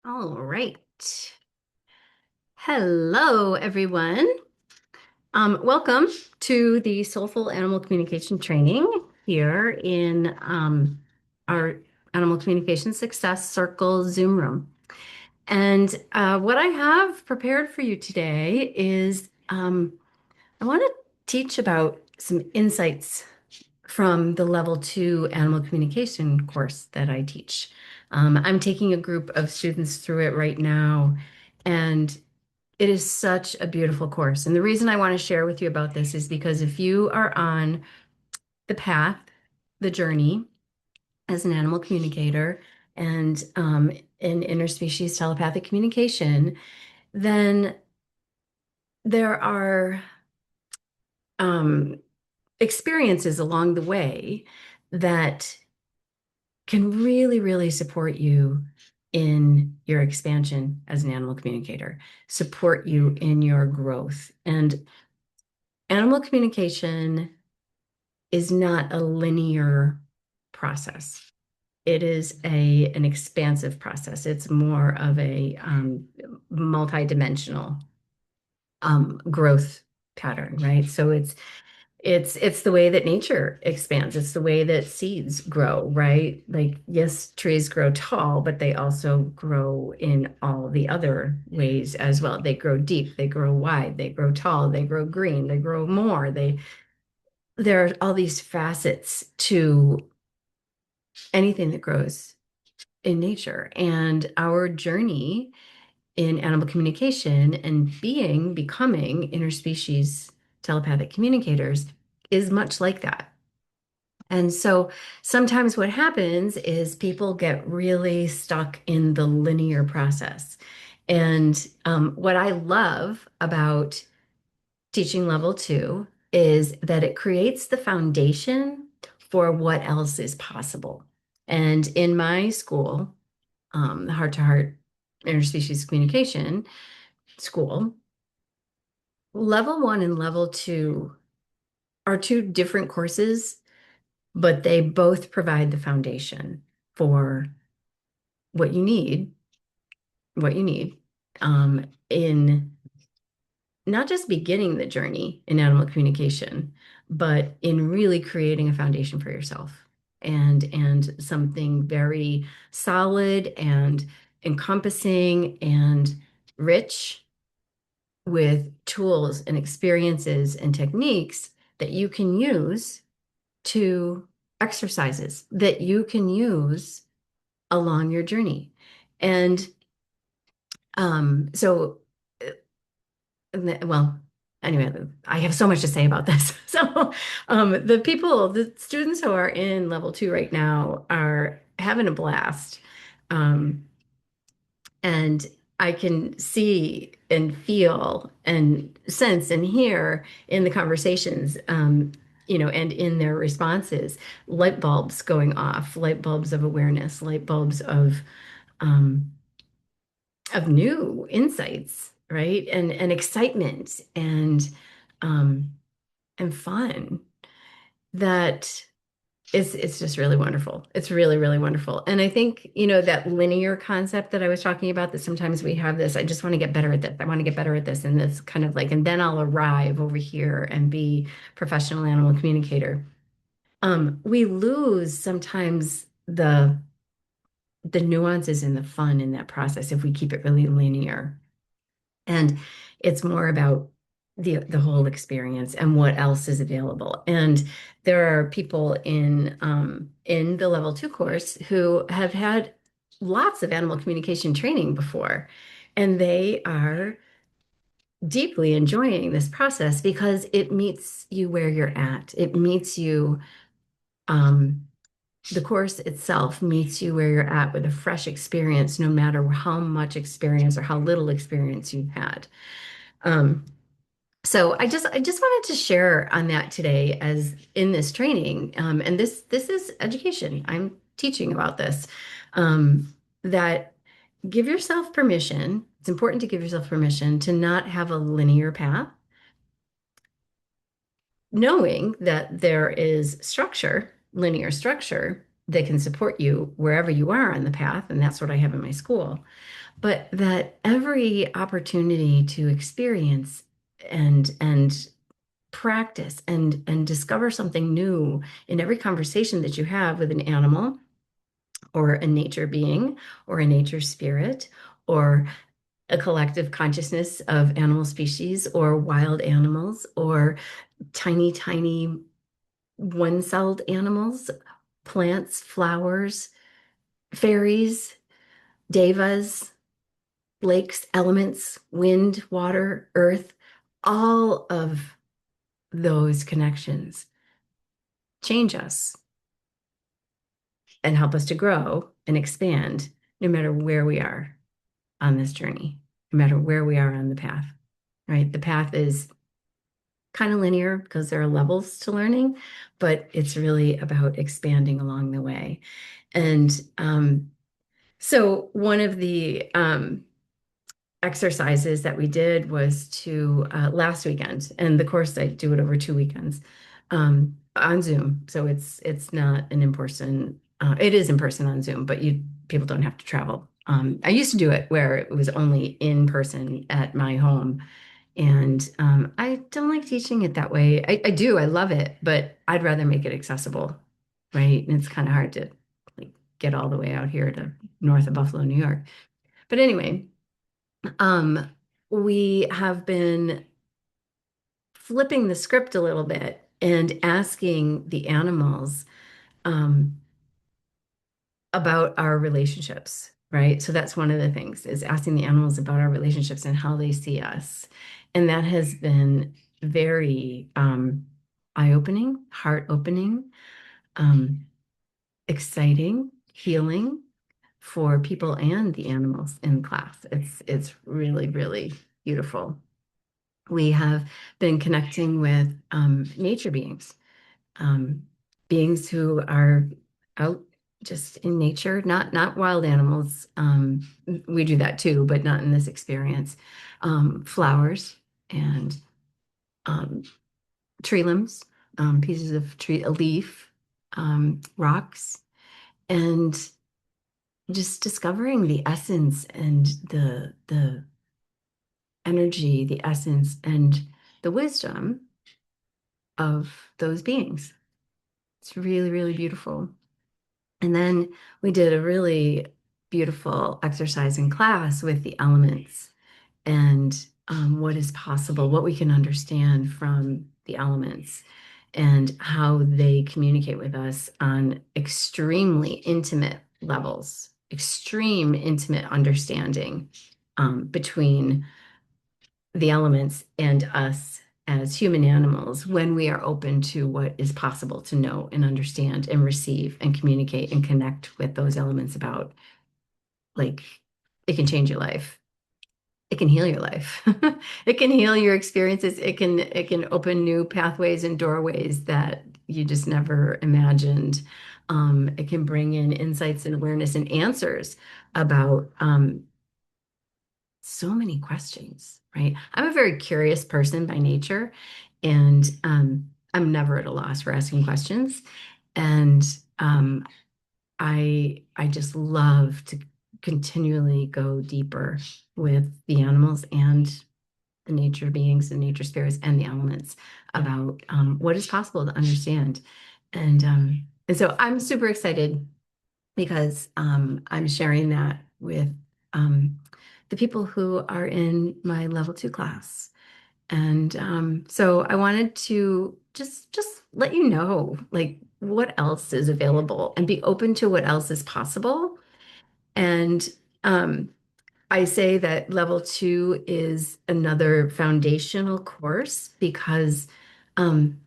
All right. Hello, everyone. Welcome to the Soulful Animal Communication Training here in our Animal Communication Success Circle Zoom room. And what I have prepared for you today is I want to teach about some insights from the level two animal communication course that I teach. I'm taking a group of students through it right now, and it is such a beautiful course. And the reason I want to share with you about this is because if you are on the path, the journey as an animal communicator and in interspecies telepathic communication, then there are um, experiences along the way that can really, really support you in your expansion as an animal communicator, support you in your growth. And animal communication is not a linear process. It is an expansive process. It's more of a multi-dimensional growth pattern, right? So it's the way that nature expands. It's the way that seeds grow, right? Like, yes, trees grow tall, but they also grow in all the other ways as well. They grow deep, they grow wide, they grow tall, they grow green, they grow more. There are all these facets to anything that grows in nature. And our journey in animal communication and becoming interspecies telepathic communicators is much like that. And so sometimes what happens is people get really stuck in the linear process. And what I love about teaching level two is that it creates the foundation for what else is possible. And in my school, the heart to heart interspecies communication school, level one and level two are two different courses, but they both provide the foundation for what you need, what you need in not just beginning the journey in animal communication, but in really creating a foundation for yourself and something very solid and encompassing and rich with tools and experiences and techniques that you can use to exercises that you can use along your journey. And so well, anyway, I have so much to say about this. So, the students who are in level two right now are having a blast. Um, and I can see and feel and sense and hear in the conversations, and in their responses, light bulbs going off, light bulbs of awareness, light bulbs um, of new insights, right? And excitement um and fun that it's just really wonderful. It's really, really wonderful. And I think, that linear concept that I was talking about, that sometimes we have this, I just want to get better at this. I want to get better at this. And it's kind of like, and then I'll arrive over here and be professional animal communicator. We lose sometimes the nuances and the fun in that process if we keep it really linear. And it's more about the whole experience and what else is available. And there are people in the level two course who have had lots of animal communication training before, and they are deeply enjoying this process because it meets you where you're at. It meets you, um, the course itself meets you where you're at with a fresh experience, no matter how much experience or how little experience you've had. Um, So I just wanted to share on that today as in this training, and this is education. I'm teaching about this. That give yourself permission. It's important to give yourself permission to not have a linear path, knowing that there is structure, linear structure, that can support you wherever you are on the path, and that's what I have in my school. But that every opportunity to experience and practice and discover something new in every conversation that you have with an animal or a nature being or a nature spirit or a collective consciousness of animal species or wild animals or tiny, tiny one-celled animals, plants, flowers, fairies, devas, lakes, elements, wind, water, earth, all of those connections change us and help us to grow and expand no matter where we are on this journey, no matter where we are on the path, right? The path is kind of linear because there are levels to learning, but it's really about expanding along the way. And so one of the exercises that we did was to last weekend, and the course I do it over 2 weekends on Zoom. So it's not an in-person. It is in person on Zoom, but you people don't have to travel. I used to do it where it was only in person at my home, and I don't like teaching it that way. I do, I love it, but I'd rather make it accessible, right? And it's kind of hard to like get all the way out here to north of Buffalo, New York. But anyway, um, we have been flipping the script a little bit and asking the animals um, about our relationships, right? So that's one of the things is asking the animals about our relationships and how they see us. And that has been very eye-opening, heart-opening, um, exciting, healing for people and the animals in class. It's really, really beautiful. We have been connecting with nature beings, um, beings who are out just in nature, not wild animals. We do that too, but not in this experience. Flowers and um, tree limbs, pieces of tree, a leaf, rocks, and just discovering the essence and the energy, the essence, and the wisdom of those beings. It's really, really beautiful. And then we did a really beautiful exercise in class with the elements and what is possible, what we can understand from the elements, and how they communicate with us on extremely intimate levels, extreme intimate understanding between the elements and us as human animals when we are open to what is possible to know and understand and receive and communicate and connect with those elements about. Like, it can change your life. It can heal your life. It can heal your experiences. It can open new pathways and doorways that you just never imagined. It can bring in insights and awareness and answers about so many questions, right? I'm a very curious person by nature, and I'm never at a loss for asking questions. And I just love to continually go deeper with the animals and the nature beings and nature spirits and the elements about what is possible to understand. And so I'm super excited because I'm sharing that with the people who are in my level 2 class. And so I wanted to just let you know like what else is available and be open to what else is possible. And um, I say that level 2 is another foundational course because um,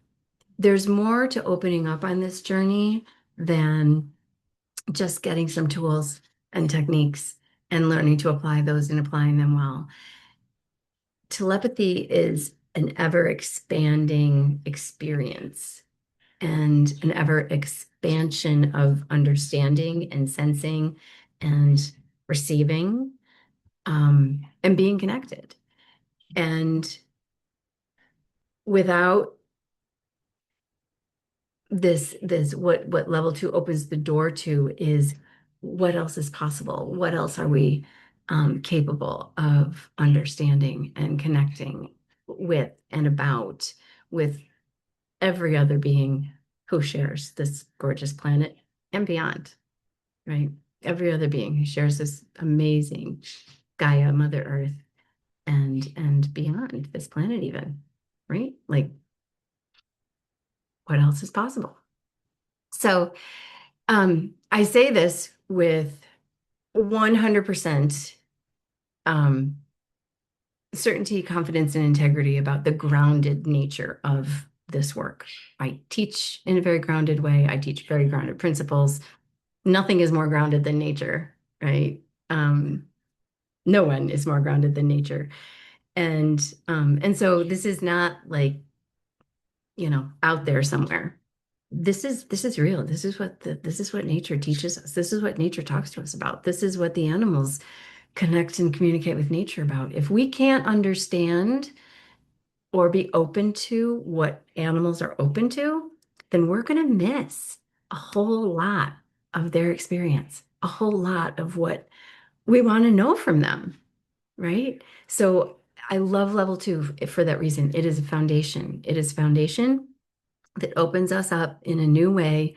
there's more to opening up on this journey than just getting some tools and techniques and learning to apply those and applying them well. Telepathy is an ever expanding experience and an ever expansion of understanding and sensing and receiving and being connected. And without this what level two opens the door to is what else is possible? What else are we capable of understanding and connecting with and about with every other being who shares this gorgeous planet and beyond, right? Every other being who shares this amazing Gaia, Mother Earth, and beyond this planet even, right? Like what else is possible? So I say this with 100% um, certainty, confidence, and integrity about the grounded nature of this work. I teach in a very grounded way. I teach very grounded principles. Nothing is more grounded than nature, right? Um, no one is more grounded than nature. And so this is not like, out there somewhere. This is real. This is what nature teaches us. This is what nature talks to us about. This is what the animals connect and communicate with nature about. If we can't understand or be open to what animals are open to, then we're going to miss a whole lot of their experience, a whole lot of what we want to know from them, right? So I love level two for that reason. It is a foundation. It is foundation that opens us up in a new way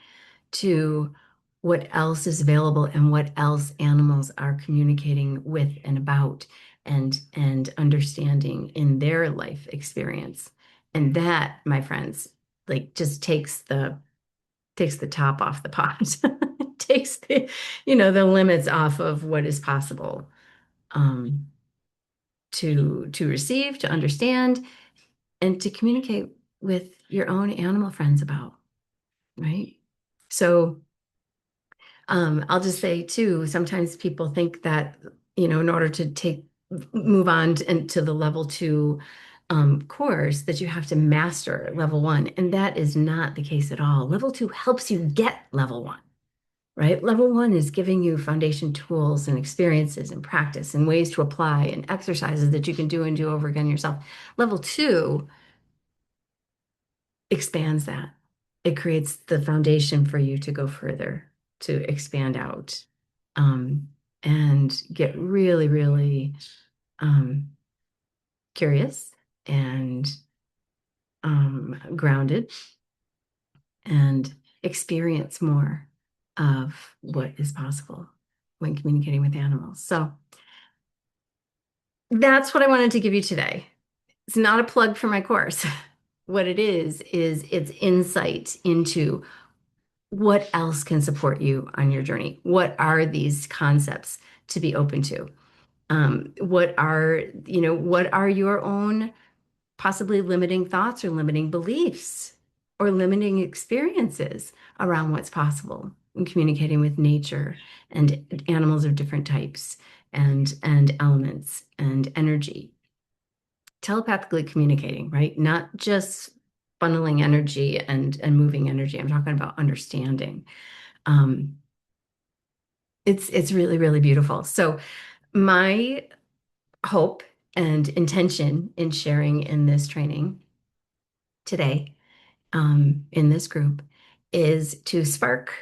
to what else is available and what else animals are communicating with and about and understanding in their life experience. And that, my friends, like just takes the top off the pot. Takes the limits off of what is possible um to receive, to understand, and to communicate with your own animal friends about, right? So I'll just say too, sometimes people think that, in order to move on to the level two course, that you have to master level one. And that is not the case at all. Level two helps you get level one, right? Level one is giving you foundation tools and experiences and practice and ways to apply and exercises that you can do and do over again yourself. Level two expands that. It creates the foundation for you to go further, to expand out, um, and get really, really um, curious and grounded and experience more of what is possible when communicating with animals. So that's what I wanted to give you today. It's not a plug for my course. What it is it's insight into what else can support you on your journey? What are these concepts to be open to? What are your own possibly limiting thoughts or limiting beliefs or limiting experiences around what's possible in communicating with nature and animals of different types and elements and energy? Telepathically communicating, right? Not just funneling energy and moving energy. I'm talking about understanding. Um, it's really, really beautiful. So my hope and intention in sharing in this training today, in this group, is to spark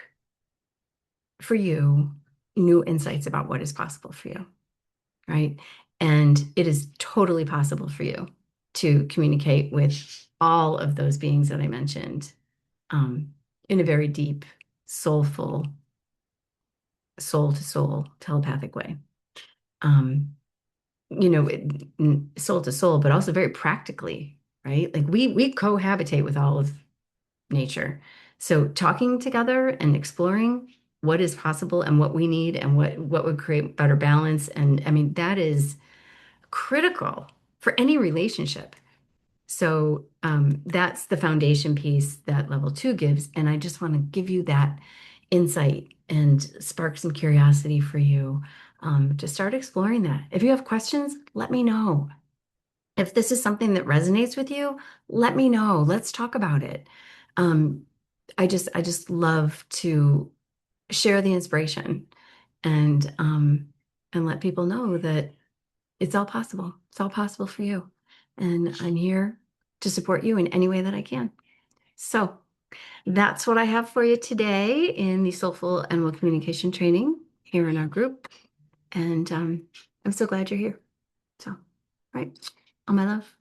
for you new insights about what is possible for you, right? And it is totally possible for you to communicate with all of those beings that I mentioned, in a very deep, soulful, soul to soul telepathic way. Um, soul to soul, but also very practically, right? Like we cohabitate with all of nature. So talking together and exploring what is possible and what we need and what would create better balance. And I mean, that is critical for any relationship. So that's the foundation piece that level two gives. And I just want to give you that insight and spark some curiosity for you, to start exploring that. If you have questions, let me know. If this is something that resonates with you, let me know. Let's talk about it. Um, I just love to share the inspiration and let people know that it's all possible. It's all possible for you. And I'm here to support you in any way that I can. So That's what I have for you today in the Soulful Animal Communication training here in our group. And I'm so glad you're here. So, all right, all my love.